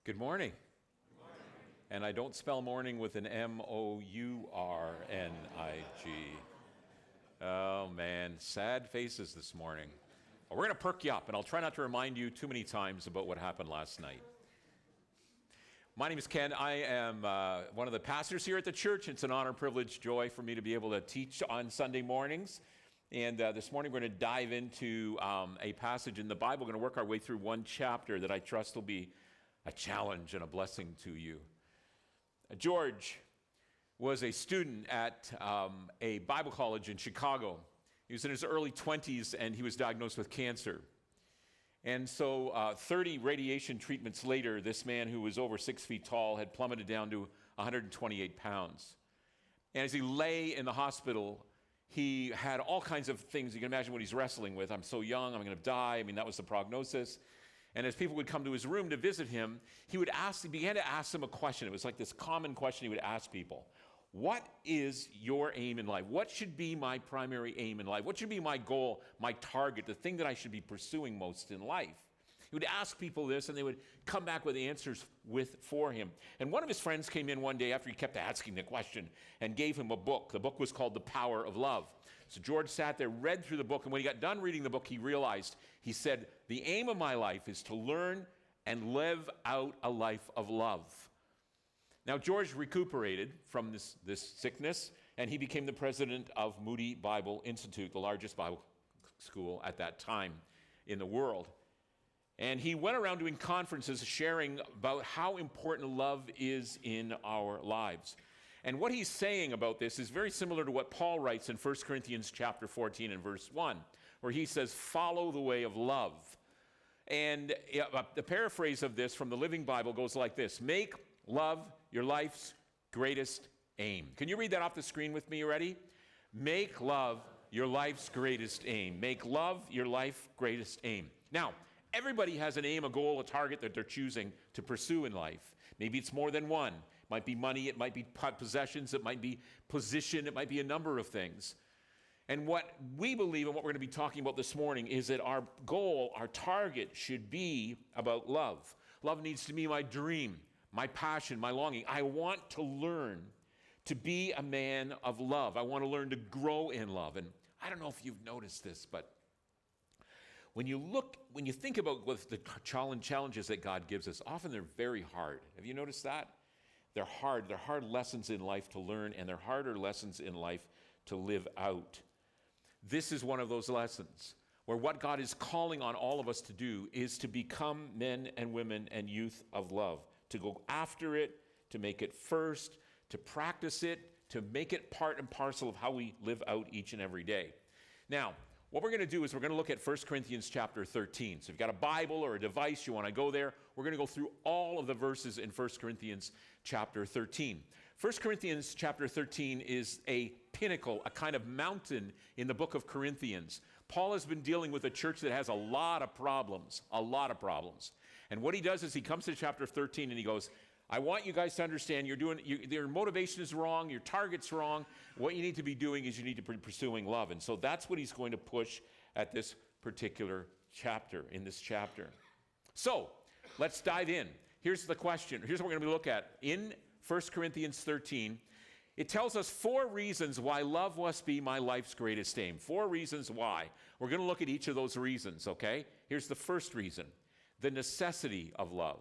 Good morning. And I don't spell morning with an M-O-U-R-N-I-G. Oh man, sad faces this morning. We're going to perk you up, and I'll try not to remind you too many times about what happened last night. My name is Ken. I am one of the pastors here at the church. It's an honor, privilege, joy for me to be able to teach on Sunday mornings. And this morning we're going to dive into a passage in the Bible. We're going to work our way through one chapter that I trust will be a challenge and a blessing to you. George was a student at a Bible college in Chicago. He was in his early 20s and he was diagnosed with cancer. And so 30 radiation treatments later, this man who was over 6 feet tall had plummeted down to 128 pounds. And as he lay in the hospital, he had all kinds of things. You can imagine what he's wrestling with. I'm so young, I'm going to die. I mean, that was the prognosis. And as people would come to his room to visit him, he began to ask them a question. It was like this common question he would ask people. What is your aim in life? What should be my primary aim in life? What should be my goal, my target, the thing that I should be pursuing most in life? He would ask people this, and they would come back with answers for him. And one of his friends came in one day after he kept asking the question and gave him a book. The book was called The Power of Love. So George sat there, read through the book, and when he got done reading the book, he said, the aim of my life is to learn and live out a life of love. Now, George recuperated from this sickness, and he became the president of Moody Bible Institute, the largest Bible school at that time in the world. And he went around doing conferences sharing about how important love is in our lives. And what he's saying about this is very similar to what Paul writes in 1 Corinthians chapter 14 and verse 1, where he says, follow the way of love. And the paraphrase of this from the Living Bible goes like this: make love your life's greatest aim. Can you read that off the screen with me? You ready? Make love your life's greatest aim. Make love your life's greatest aim. Now, everybody has an aim, a goal, a target that they're choosing to pursue in life. Maybe it's more than one. It might be money, it might be possessions, it might be position, it might be a number of things. And what we believe and what we're going to be talking about this morning is that our goal, our target should be about love. Love needs to be my dream, my passion, my longing. I want to learn to be a man of love. I want to learn to grow in love. And I don't know if you've noticed this, but when you think about what the challenges that God gives us, often they're very hard. Have you noticed that? They're hard. They're hard lessons in life to learn, and they're harder lessons in life to live out. This is one of those lessons where what God is calling on all of us to do is to become men and women and youth of love, to go after it, to make it first, to practice it, to make it part and parcel of how we live out each and every day. Now, what we're going to do is we're going to look at 1 Corinthians chapter 13. So if you've got a Bible or a device, you want to go there, we're going to go through all of the verses in 1 Corinthians chapter 13. 1 Corinthians chapter 13 is a pinnacle, a kind of mountain in the book of Corinthians. Paul has been dealing with a church that has a lot of problems. And what he does is he comes to chapter 13 and he goes, I want you guys to understand your motivation is wrong, your target's wrong. What you need to be doing is you need to be pursuing love. And so that's what he's going to push at this particular chapter, in this chapter. So let's dive in. Here's the question. Here's what we're going to look at. In 1 Corinthians 13, it tells us 4 reasons why love must be my life's greatest aim. 4 reasons why. We're going to look at each of those reasons, okay? Here's the first reason: the necessity of love.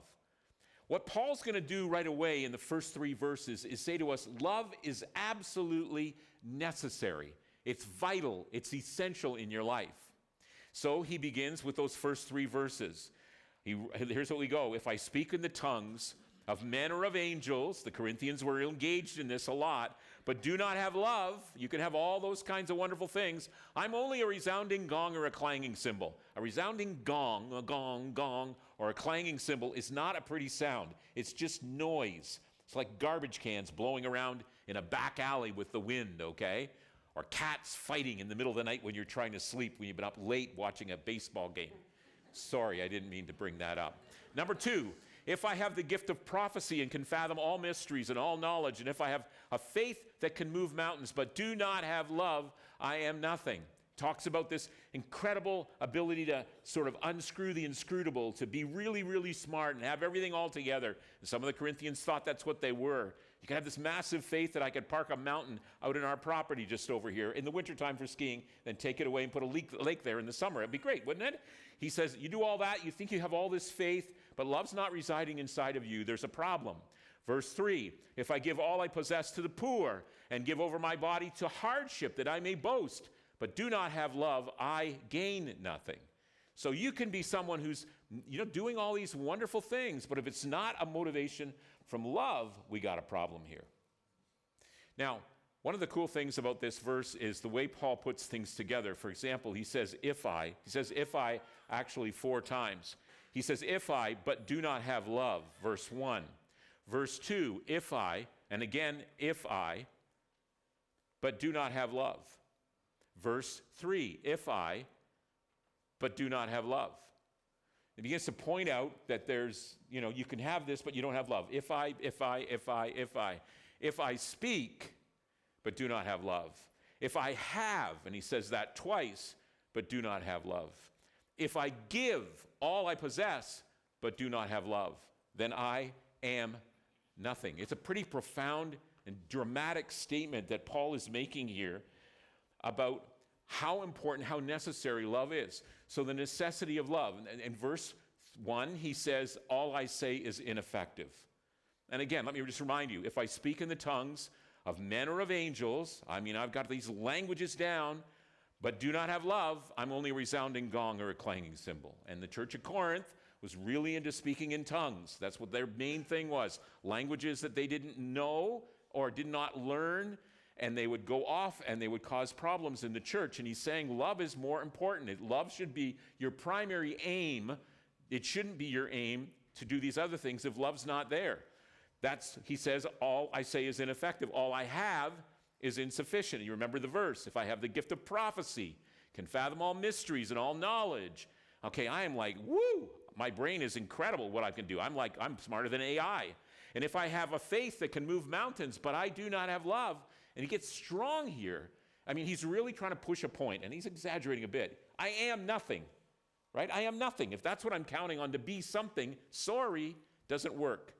What Paul's going to do right away in the first 3 verses is say to us, love is absolutely necessary. It's vital. It's essential in your life. So he begins with those first 3 verses. Here's what we go. If I speak in the tongues of men or of angels, the Corinthians were engaged in this a lot, but do not have love, you can have all those kinds of wonderful things. I'm only a resounding gong or a clanging cymbal. A resounding gong, a gong, or a clanging cymbal is not a pretty sound. It's just noise. It's like garbage cans blowing around in a back alley with the wind, okay? Or cats fighting in the middle of the night when you're trying to sleep, when you've been up late watching a baseball game. Sorry, I didn't mean to bring that up. Number 2, if I have the gift of prophecy and can fathom all mysteries and all knowledge, and if I have a faith that can move mountains but do not have love, I am nothing. Talks about this incredible ability to sort of unscrew the inscrutable, to be really, really smart and have everything all together. And some of the Corinthians thought that's what they were. You can have this massive faith that I could park a mountain out in our property just over here in the wintertime for skiing, then take it away and put a lake there in the summer. It'd be great, wouldn't it? He says, you do all that, you think you have all this faith, but love's not residing inside of you. There's a problem. Verse 3, if I give all I possess to the poor and give over my body to hardship that I may boast, but do not have love, I gain nothing. So you can be someone who's, doing all these wonderful things, but if it's not a motivation from love, we got a problem here. Now, one of the cool things about this verse is the way Paul puts things together. For example, he says, if I actually 4 times. He says, if I, but do not have love, verse 1. Verse 2, if I, and again, if I, but do not have love. Verse 3, if I, but do not have love. It begins to point out that there's, you can have this, but you don't have love. If I speak, but do not have love. If I have, and he says that twice, but do not have love. If I give all I possess, but do not have love, then I am nothing. It's a pretty profound and dramatic statement that Paul is making here about how important, how necessary love is. So the necessity of love. In verse 1, he says, all I say is ineffective. And again, let me just remind you, if I speak in the tongues of men or of angels, I've got these languages down, but do not have love, I'm only a resounding gong or a clanging cymbal. And the church of Corinth was really into speaking in tongues. That's what their main thing was. Languages that they didn't know or did not learn, and they would go off and they would cause problems in the church. And he's saying love is more important. Love should be your primary aim. It shouldn't be your aim to do these other things if love's not there. He says, all I say is ineffective. All I have is insufficient. You remember the verse, if I have the gift of prophecy, can fathom all mysteries and all knowledge. Okay, I am like, woo, my brain is incredible what I can do. I'm smarter than AI. And if I have a faith that can move mountains, but I do not have love, and he gets strong here. He's really trying to push a point, and he's exaggerating a bit. I am nothing, right? I am nothing. If that's what I'm counting on to be something, sorry, doesn't work.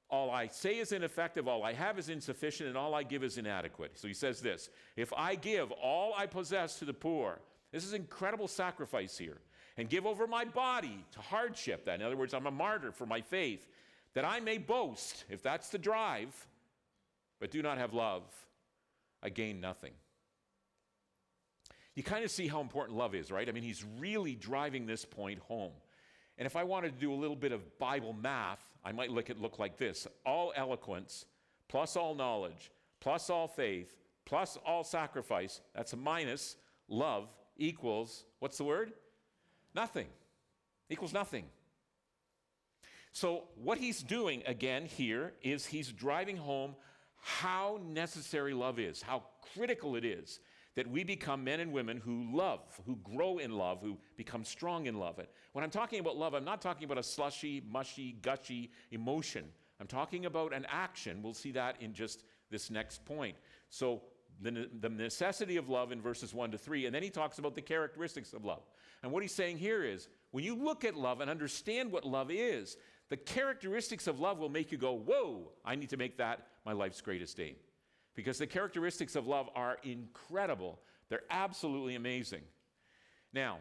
All I say is ineffective, all I have is insufficient, and all I give is inadequate. So he says this, if I give all I possess to the poor, this is incredible sacrifice here, and give over my body to hardship, in other words, I'm a martyr for my faith, that I may boast, if that's the drive, but do not have love, I gain nothing. You kind of see how important love is, right? He's really driving this point home. And if I wanted to do a little bit of Bible math, I might look like this. All eloquence, plus all knowledge, plus all faith, plus all sacrifice, that's a minus, love equals, what's the word? Nothing. Equals nothing. So what he's doing, again, here, is he's driving home how necessary love is, how critical it is that we become men and women who love, who grow in love, who become strong in love. When I'm talking about love, I'm not talking about a slushy, mushy, gushy emotion. I'm talking about an action. We'll see that in just this next point. So the necessity of love in verses 1 to 3, and then he talks about the characteristics of love. And what he's saying here is, when you look at love and understand what love is, the characteristics of love will make you go, whoa, I need to make that my life's greatest aim. Because the characteristics of love are incredible. They're absolutely amazing. Now,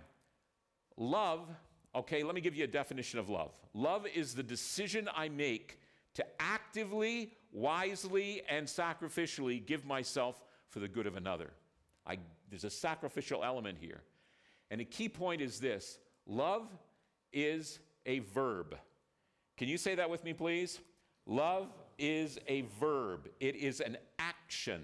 love, okay, let me give you a definition of love. Love is the decision I make to actively, wisely, and sacrificially give myself for the good of another. There's a sacrificial element here. And a key point is this: love is a verb. Can you say that with me, please? Love is a verb. It is an action.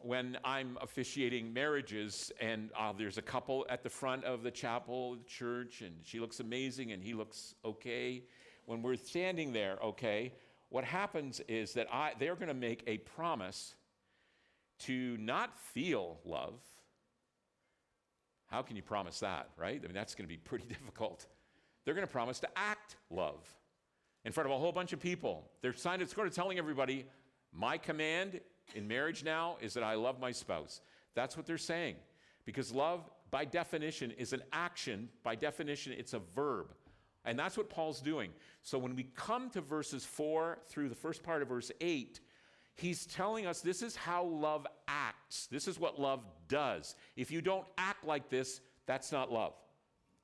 When I'm officiating marriages and there's a couple at the front of the chapel, the church, and she looks amazing and he looks okay. When we're standing there, okay, what happens is that they're going to make a promise to not feel love. How can you promise that, right? That's going to be pretty difficult. They're going to promise to act love in front of a whole bunch of people. They're sort of telling everybody, my command in marriage now is that I love my spouse. That's what they're saying. Because love, by definition, is an action. By definition, it's a verb. And that's what Paul's doing. So when we come to verses 4 through the first part of verse 8, he's telling us this is how love acts. This is what love does. If you don't act like this, that's not love.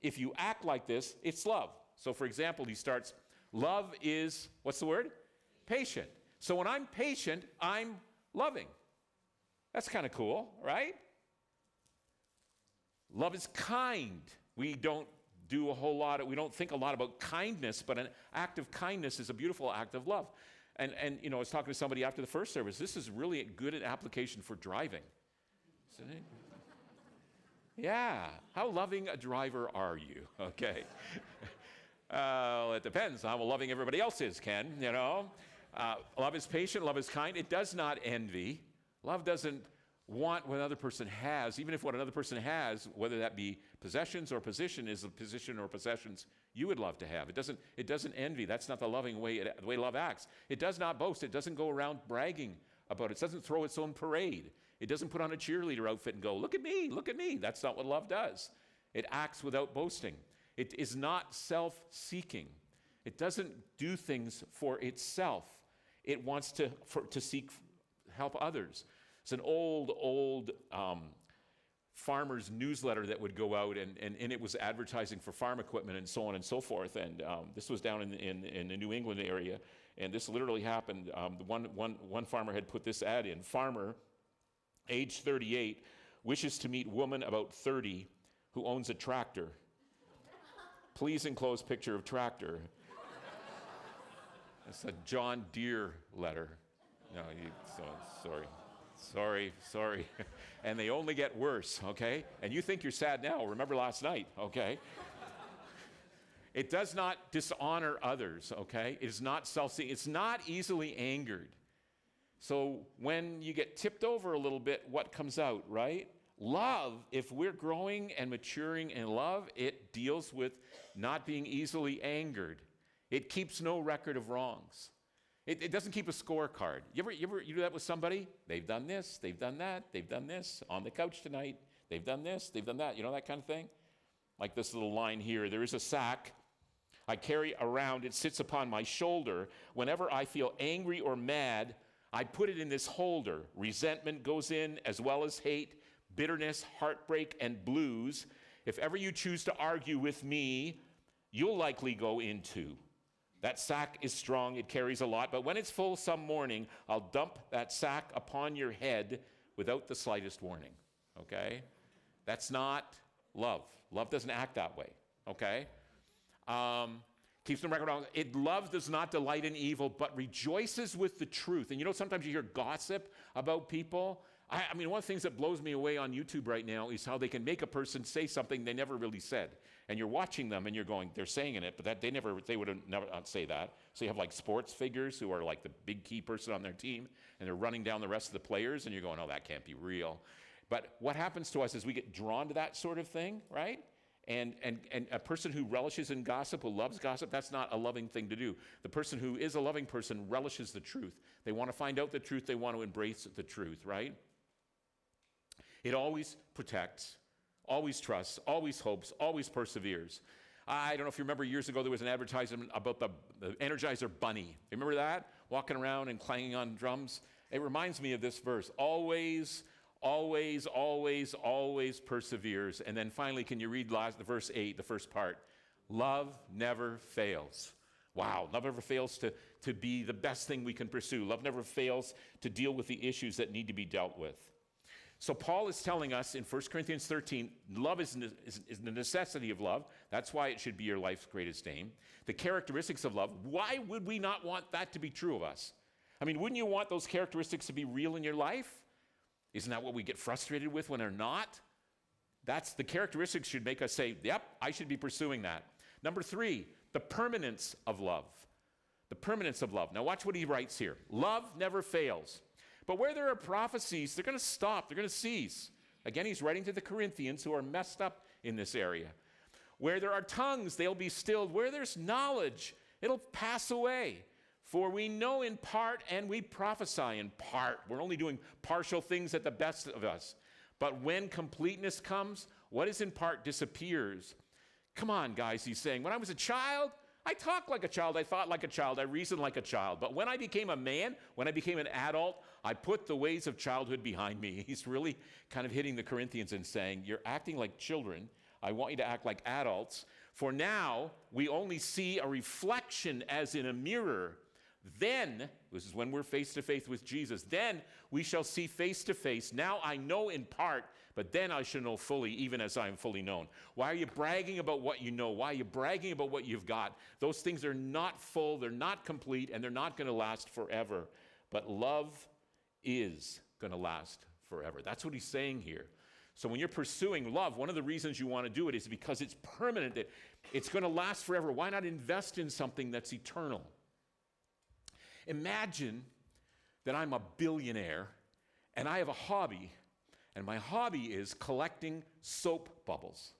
If you act like this, it's love. So for example, he starts, love is, what's the word? Patient. So when I'm patient, I'm loving. That's kind of cool, right? Love is kind. We don't think a lot about kindness, but an act of kindness is a beautiful act of love. And I was talking to somebody after the first service. This is really good an application for driving. Isn't it? Yeah. How loving a driver are you? Okay. It depends on how loving everybody else is, Ken, Love is patient. Love is kind. It does not envy. Love doesn't want what another person has, even if what another person has, whether that be possessions or position, is a position or possessions you would love to have. It doesn't envy. That's not the loving way, the way love acts. It does not boast. It doesn't go around bragging about it. It doesn't throw its own parade. It doesn't put on a cheerleader outfit and go, look at me, look at me. That's not what love does. It acts without boasting. It is not self-seeking. It doesn't do things for itself. It wants to seek help others. It's an old farmer's newsletter that would go out, and it was advertising for farm equipment and so on and so forth. And this was down in the New England area, and this literally happened. One farmer had put this ad in: farmer, age 38, wishes to meet woman about 30 who owns a tractor. Please enclose picture of tractor. It's a John Deere letter. No, sorry. And they only get worse, okay? And you think you're sad now. Remember last night, okay? It does not dishonor others, okay? It is not self-seeking. It's not easily angered. So when you get tipped over a little bit, what comes out, right? Love, if we're growing and maturing in love, it deals with not being easily angered. It keeps no record of wrongs. It doesn't keep a scorecard. You do that with somebody? They've done this, they've done that, they've done this. On the couch tonight, they've done this, they've done that. You know that kind of thing? Like this little line here. There is a sack I carry around. It sits upon my shoulder. Whenever I feel angry or mad, I put it in this holder. Resentment goes in, as well as hate, bitterness, heartbreak, and blues. If ever you choose to argue with me, you'll likely go into. That sack is strong, it carries a lot, but when it's full some morning, I'll dump that sack upon your head without the slightest warning, okay? That's not love. Love doesn't act that way, okay? Keeps no record of it. Love does not delight in evil, but rejoices with the truth. And sometimes you hear gossip about people. I mean, one of the things that blows me away on YouTube right now is how they can make a person say something they never really said. And you're watching them and you're going, they're saying it, but they would never say that. So you have like sports figures who are like the big key person on their team, and they're running down the rest of the players, and you're going, oh, that can't be real. But what happens to us is we get drawn to that sort of thing, right? And a person who relishes in gossip, who loves gossip, that's not a loving thing to do. The person who is a loving person relishes the truth. They want to find out the truth. They want to embrace the truth, right? It always protects, always trusts, always hopes, always perseveres. I don't know if you remember years ago there was an advertisement about the Energizer Bunny. Remember that? Walking around and clanging on drums. It reminds me of this verse. Always, always, always, always perseveres. And then finally, can you read verse 8, the first part? Love never fails. Wow, love never fails to be the best thing we can pursue. Love never fails to deal with the issues that need to be dealt with. So Paul is telling us in 1 Corinthians 13, love is the necessity of love. That's why it should be your life's greatest aim. The characteristics of love, why would we not want that to be true of us? I mean, wouldn't you want those characteristics to be real in your life? Isn't that what we get frustrated with when they're not? That's the characteristics should make us say, yep, I should be pursuing that. Number 3, the permanence of love. The permanence of love. Now watch what he writes here. Love never fails. But where there are prophecies, they're going to stop. They're going to cease. Again, he's writing to the Corinthians who are messed up in this area. Where there are tongues, they'll be stilled. Where there's knowledge, it'll pass away. For we know in part and we prophesy in part. We're only doing partial things at the best of us. But when completeness comes, what is in part disappears. Come on, guys, he's saying, when I was a child, I talked like a child, I thought like a child, I reasoned like a child. But when I became a man, when I became an adult, I put the ways of childhood behind me. He's really kind of hitting the Corinthians and saying, you're acting like children. I want you to act like adults. For now, we only see a reflection as in a mirror. Then, this is when we're face to face with Jesus, then we shall see face to face. Now I know in part, but then I shall know fully, even as I am fully known. Why are you bragging about what you know? Why are you bragging about what you've got? Those things are not full, they're not complete, and they're not going to last forever. But love is going to last forever. That's what he's saying here. So when you're pursuing love, one of the reasons you want to do it is because it's permanent. It's going to last forever. Why not invest in something that's eternal? Imagine that I'm a billionaire and I have a hobby, and my hobby is collecting soap bubbles.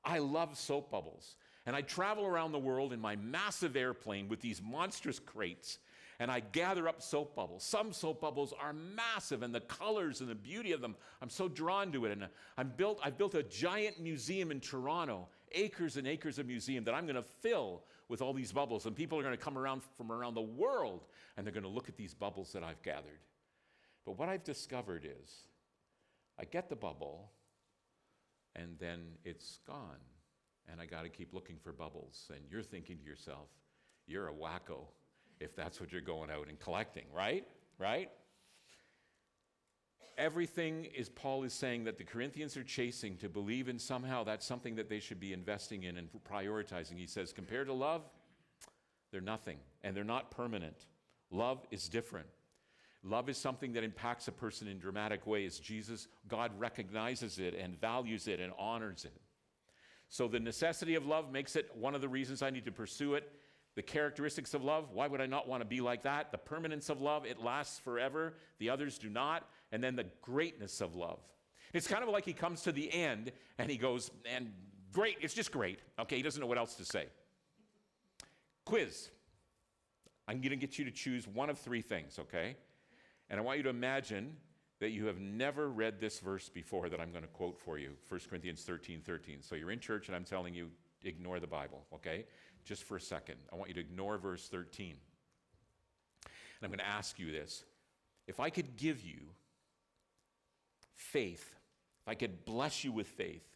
I love soap bubbles. And I travel around the world in my massive airplane with these monstrous crates, and I gather up soap bubbles. Some soap bubbles are massive, and the colors and the beauty of them, I'm so drawn to it. And I've built a giant museum in Toronto, acres and acres of museum that I'm going to fill with all these bubbles. And people are going to come around from around the world, and they're going to look at these bubbles that I've gathered. But what I've discovered is I get the bubble, and then it's gone. And I got to keep looking for bubbles. And you're thinking to yourself, you're a wacko if that's what you're going out and collecting, right? Right? Everything is, Paul is saying, that the Corinthians are chasing to believe in somehow that's something that they should be investing in and prioritizing. He says, compared to love, they're nothing, and they're not permanent. Love is different. Love is something that impacts a person in dramatic ways. God recognizes it and values it and honors it. So the necessity of love makes it one of the reasons I need to pursue it. The characteristics of love, why would I not want to be like that? The permanence of love, it lasts forever. The others do not. And then the greatness of love. It's kind of like he comes to the end and he goes, and great, it's just great. Okay, he doesn't know what else to say. Quiz. I'm going to get you to choose one of three things, okay? And I want you to imagine that you have never read this verse before that I'm going to quote for you, 1 Corinthians 13:13. So you're in church and I'm telling you, ignore the Bible, okay? Just for a second. I want you to ignore verse 13. And I'm going to ask you this. If I could give you faith, if I could bless you with faith,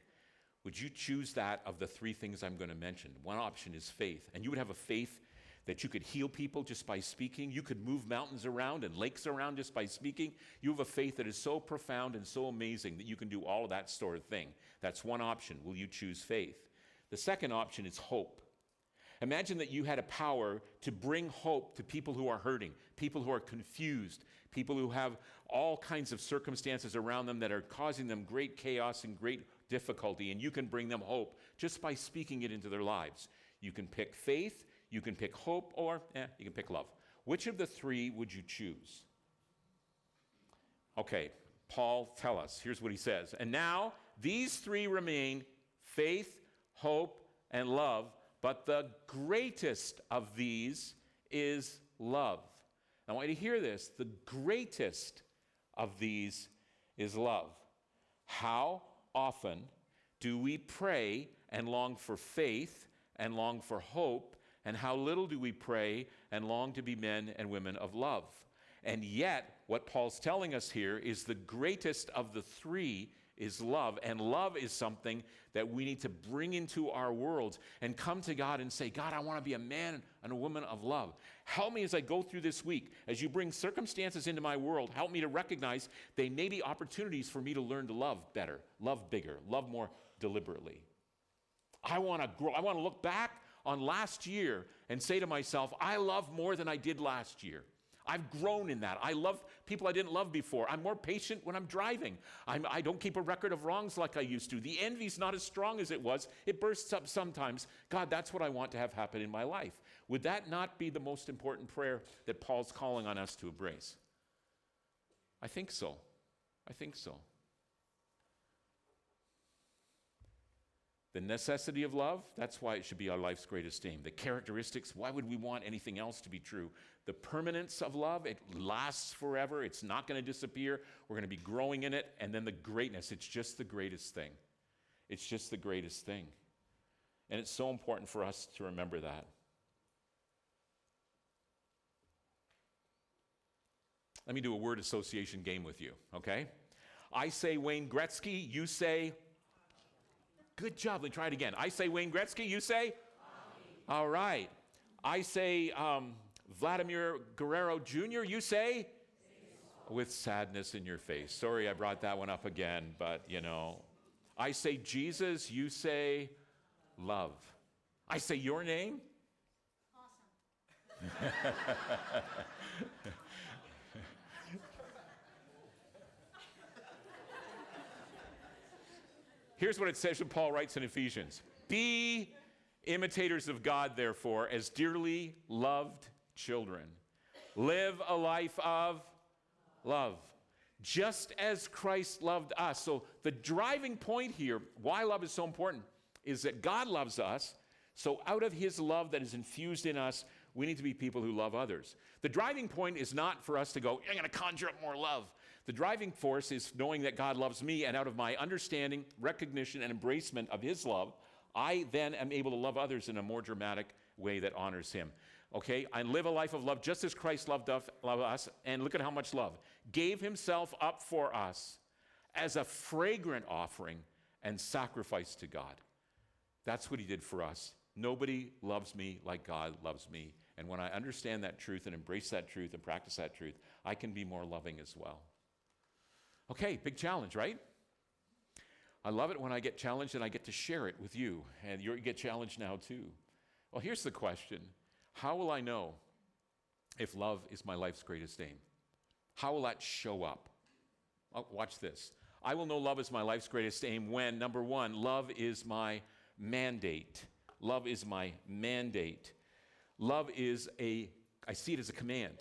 would you choose that of the three things I'm going to mention? One option is faith. And you would have a faith that you could heal people just by speaking. You could move mountains around and lakes around just by speaking. You have a faith that is so profound and so amazing that you can do all of that sort of thing. That's one option. Will you choose faith? The second option is hope. Imagine that you had a power to bring hope to people who are hurting, people who are confused, people who have all kinds of circumstances around them that are causing them great chaos and great difficulty, and you can bring them hope just by speaking it into their lives. You can pick faith, you can pick hope, or you can pick love. Which of the three would you choose? Okay, Paul, tell us. Here's what he says. And now, these three remain: faith, hope, and love. But the greatest of these is love. I want you to hear this. The greatest of these is love. How often do we pray and long for faith and long for hope, and how little do we pray and long to be men and women of love? And yet, what Paul's telling us here is the greatest of the three is love. And love is something that we need to bring into our worlds and come to God and say, God, I want to be a man and a woman of love. Help me as I go through this week. As you bring circumstances into my world, help me to recognize they may be opportunities for me to learn to love better, love bigger, love more deliberately. I want to grow. I want to look back on last year and say to myself, I love more than I did last year. I've grown in that. I love people I didn't love before. I'm more patient when I'm driving. I don't keep a record of wrongs like I used to. The envy's not as strong as it was. It bursts up sometimes. God, that's what I want to have happen in my life. Would that not be the most important prayer that Paul's calling on us to embrace? I think so. I think so. The necessity of love, that's why it should be our life's greatest aim. The characteristics, why would we want anything else to be true? The permanence of love, it lasts forever. It's not going to disappear. We're going to be growing in it. And then the greatness, it's just the greatest thing. It's just the greatest thing. And it's so important for us to remember that. Let me do a word association game with you, okay? I say Wayne Gretzky, you say... Good job. Let me try it again. I say Wayne Gretzky. You say? All right. I say Vladimir Guerrero Jr. You say? With sadness in your face. Sorry I brought that one up again, but I say Jesus. You say love. I say your name. Awesome. Here's what it says when Paul writes in Ephesians. Be imitators of God, therefore, as dearly loved children. Live a life of love, just as Christ loved us. So the driving point here, why love is so important, is that God loves us. So out of his love that is infused in us, we need to be people who love others. The driving point is not for us to go, I'm going to conjure up more love. The driving force is knowing that God loves me, and out of my understanding, recognition, and embracement of his love, I then am able to love others in a more dramatic way that honors him. Okay, I live a life of love just as Christ loved us, and look at how much love. Gave himself up for us as a fragrant offering and sacrifice to God. That's what he did for us. Nobody loves me like God loves me. And when I understand that truth and embrace that truth and practice that truth, I can be more loving as well. Okay, big challenge, right? I love it when I get challenged and I get to share it with you. And you get challenged now too. Well, here's the question. How will I know if love is my life's greatest aim? How will that show up? Oh, watch this. I will know love is my life's greatest aim when, number one, love is my mandate. Love is my mandate. Love is I see it as a command.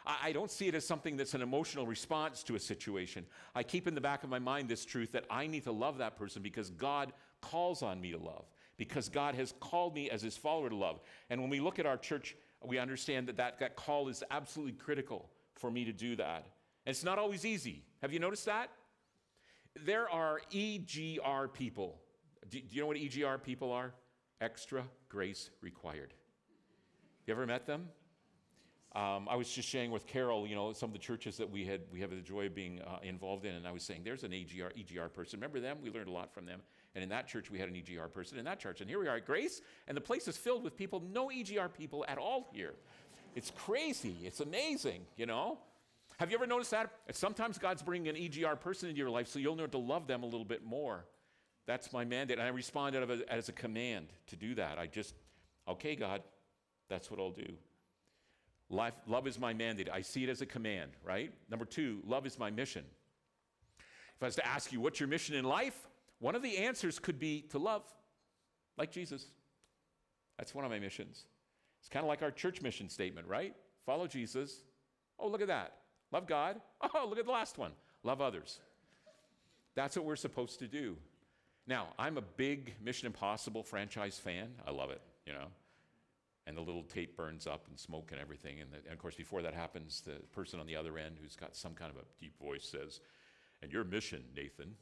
I don't see it as something that's an emotional response to a situation. I keep in the back of my mind this truth that I need to love that person because God calls on me to love, because God has called me as his follower to love. And when we look at our church, we understand that call is absolutely critical for me to do that. And it's not always easy. Have you noticed that? There are EGR people. Do you know what EGR people are? Extra grace required. You ever met them? I was just sharing with Carol, some of the churches that we have the joy of being involved in, and I was saying, there's an EGR person. Remember them? We learned a lot from them. And in that church, we had an EGR person in that church. And here we are at Grace, and the place is filled with people, no EGR people at all here. It's crazy. It's amazing, Have you ever noticed that? Sometimes God's bringing an EGR person into your life so you'll learn to love them a little bit more. That's my mandate. And I respond as a command to do that. Okay, God, that's what I'll do. Love is my mandate. I see it as a command, right? Number two, love is my mission. If I was to ask you, what's your mission in life? One of the answers could be to love, like Jesus. That's one of my missions. It's kind of like our church mission statement, right? Follow Jesus. Oh, look at that. Love God. Oh, look at the last one. Love others. That's what we're supposed to do. Now, I'm a big Mission Impossible franchise fan. I love it, And the little tape burns up and smoke and everything. And of course, before that happens, the person on the other end who's got some kind of a deep voice says, and your mission, Nathan,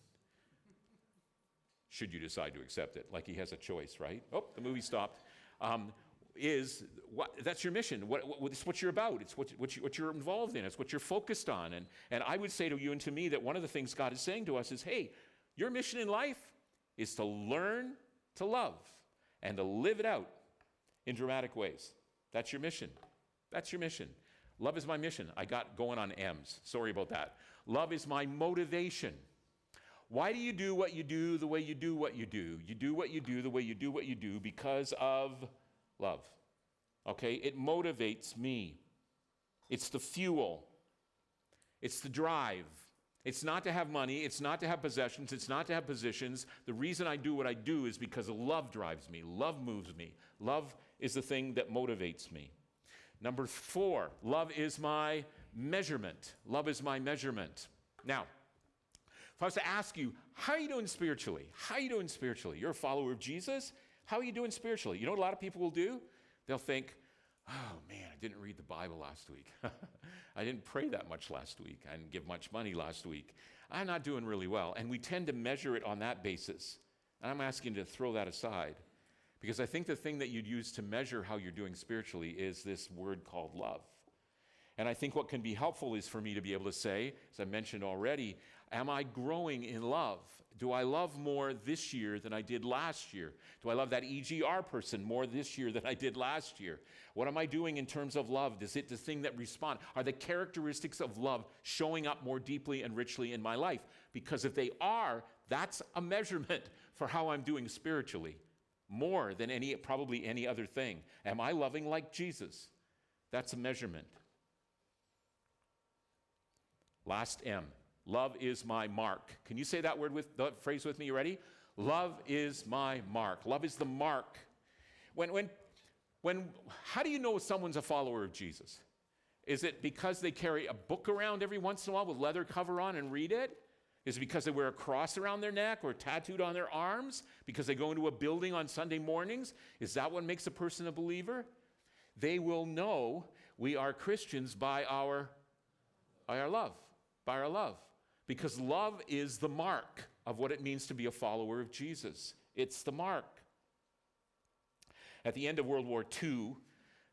should you decide to accept it, like he has a choice, right? Oh, the movie stopped. That's your mission. It's what you're about. It's what you're involved in. It's what you're focused on. And I would say to you and to me that one of the things God is saying to us is, hey, your mission in life is to learn to love and to live it out in dramatic ways. That's your mission. That's your mission. Love is my mission. I got going on M's. Sorry about that. Love is my motivation. Why do you do what you do the way you do what you do? You do what you do the way you do what you do because of love. Okay? It motivates me. It's the fuel. It's the drive. It's not to have money. It's not to have possessions. It's not to have positions. The reason I do what I do is because love drives me. Love moves me. Love is the thing that motivates me. Number 4, love is my measurement. Love is my measurement. Now, if If I was to ask you, how are you doing spiritually? How are you doing spiritually? You're a follower of Jesus. How are you doing spiritually? You know what a lot of people will do? They'll think, oh man, I didn't read the Bible last week. I didn't pray that much last week. I didn't give much money last week. I'm not doing really well. And we tend to measure it on that basis. And I'm asking you to throw that aside. Because I think the thing that you'd use to measure how you're doing spiritually is this word called love. And I think what can be helpful is for me to be able to say, as I mentioned already, am I growing in love? Do I love more this year than I did last year? Do I love that EGR person more this year than I did last year? What am I doing in terms of love? Is it the thing that respond? Are the characteristics of love showing up more deeply and richly in my life? Because if they are, that's a measurement for how I'm doing spiritually, more than probably any other thing. Am I loving like Jesus? That's a measurement. Last M. Love is my mark. Can you say that phrase with me? You ready? Love is my mark. Love is the mark. How do you know someone's a follower of Jesus? Is it because they carry a book around every once in a while with leather cover on and read it? Is it because they wear a cross around their neck or tattooed on their arms? Because they go into a building on Sunday mornings? Is that what makes a person a believer? They will know we are Christians by our love. By our love. Because love is the mark of what it means to be a follower of Jesus. It's the mark. At the end of World War II,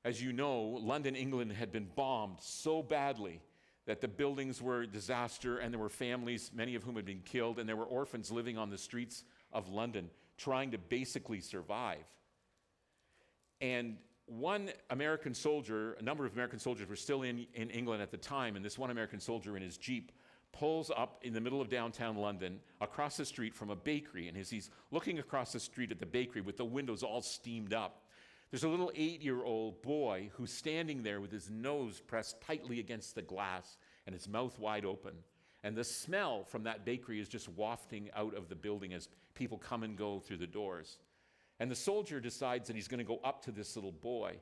as you know, London, England had been bombed so badly that the buildings were a disaster, and there were families, many of whom had been killed, and there were orphans living on the streets of London trying to basically survive. And a number of American soldiers were still in England at the time, and this one American soldier in his Jeep pulls up in the middle of downtown London across the street from a bakery, and as he's looking across the street at the bakery with the windows all steamed up, there's a little 8-year-old boy who's standing there with his nose pressed tightly against the glass and his mouth wide open. And the smell from that bakery is just wafting out of the building as people come and go through the doors. And the soldier decides that he's going to go up to this little boy.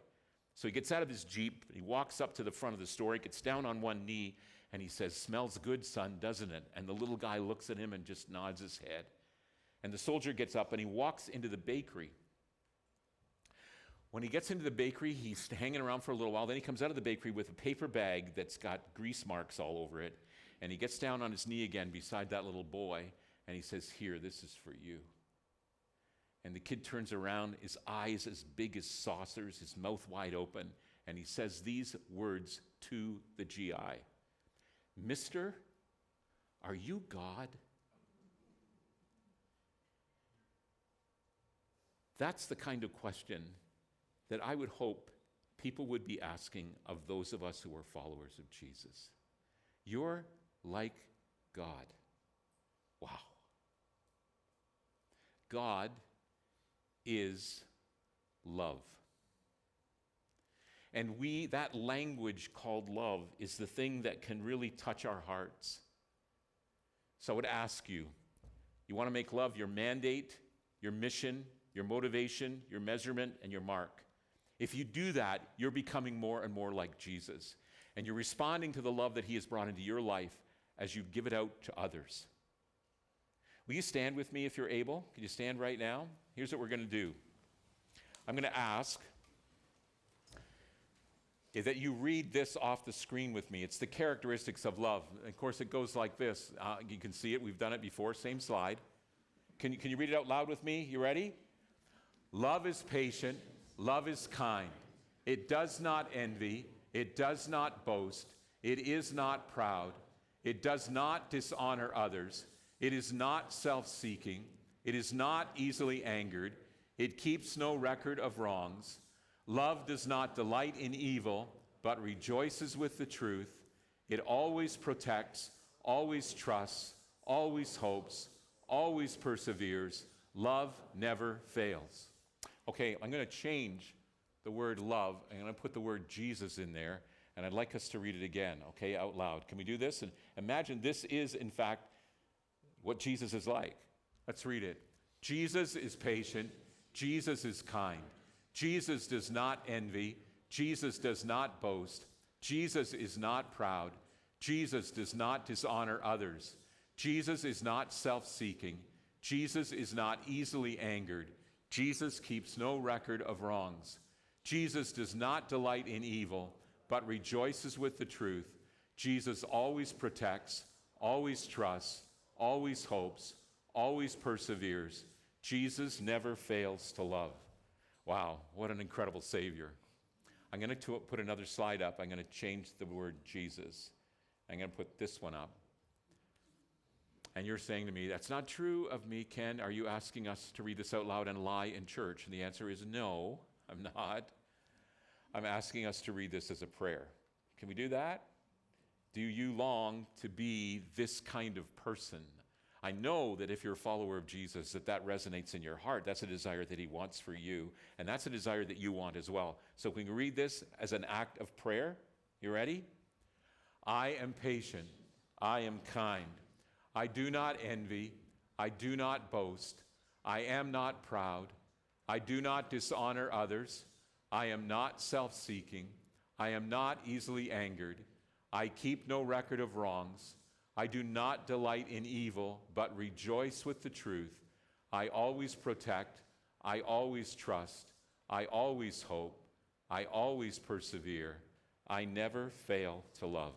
So he gets out of his Jeep, he walks up to the front of the store, he gets down on one knee, and he says, "Smells good, son, doesn't it?" And the little guy looks at him and just nods his head. And the soldier gets up and he walks into the bakery. When he gets into the bakery, he's hanging around for a little while. Then he comes out of the bakery with a paper bag that's got grease marks all over it. And he gets down on his knee again beside that little boy, and he says, "Here, this is for you." And the kid turns around, his eyes as big as saucers, his mouth wide open, and he says these words to the GI. "Mister, are you God?" That's the kind of question that I would hope people would be asking of those of us who are followers of Jesus. You're like God. Wow. God is love. And that language called love is the thing that can really touch our hearts. So I would ask you want to make love your mandate, your mission, your motivation, your measurement, and your mark. If you do that, you're becoming more and more like Jesus. And you're responding to the love that he has brought into your life as you give it out to others. Will you stand with me if you're able? Can you stand right now? Here's what we're going to do. I'm going to ask that you read this off the screen with me. It's the characteristics of love. Of course, it goes like this. You can see it. We've done it before. Same slide. Can you read it out loud with me? You ready? Love is patient. Love is kind. It does not envy. It does not boast. It is not proud. It does not dishonor others. It is not self-seeking. It is not easily angered. It keeps no record of wrongs. Love does not delight in evil, but rejoices with the truth. It always protects, always trusts, always hopes, always perseveres. Love never fails. Okay, I'm going to change the word love. I'm going to put the word Jesus in there, and I'd like us to read it again, okay, out loud. Can we do this? And imagine this is, in fact, what Jesus is like. Let's read it. Jesus is patient. Jesus is kind. Jesus does not envy. Jesus does not boast. Jesus is not proud. Jesus does not dishonor others. Jesus is not self-seeking. Jesus is not easily angered. Jesus keeps no record of wrongs. Jesus does not delight in evil, but rejoices with the truth. Jesus always protects, always trusts, always hopes, always perseveres. Jesus never fails to love. Wow, what an incredible Savior. I'm going to put another slide up. I'm going to change the word Jesus. I'm going to put this one up. And you're saying to me, that's not true of me, Ken. Are you asking us to read this out loud and lie in church? And the answer is no, I'm not. I'm asking us to read this as a prayer. Can we do that? Do you long to be this kind of person? I know that if you're a follower of Jesus, that resonates in your heart. That's a desire that he wants for you, and that's a desire that you want as well. So can we read this as an act of prayer? You ready? I am patient. I am kind. I do not envy. I do not boast. I am not proud. I do not dishonor others. I am not self-seeking. I am not easily angered. I keep no record of wrongs. I do not delight in evil, but rejoice with the truth. I always protect. I always trust. I always hope. I always persevere. I never fail to love.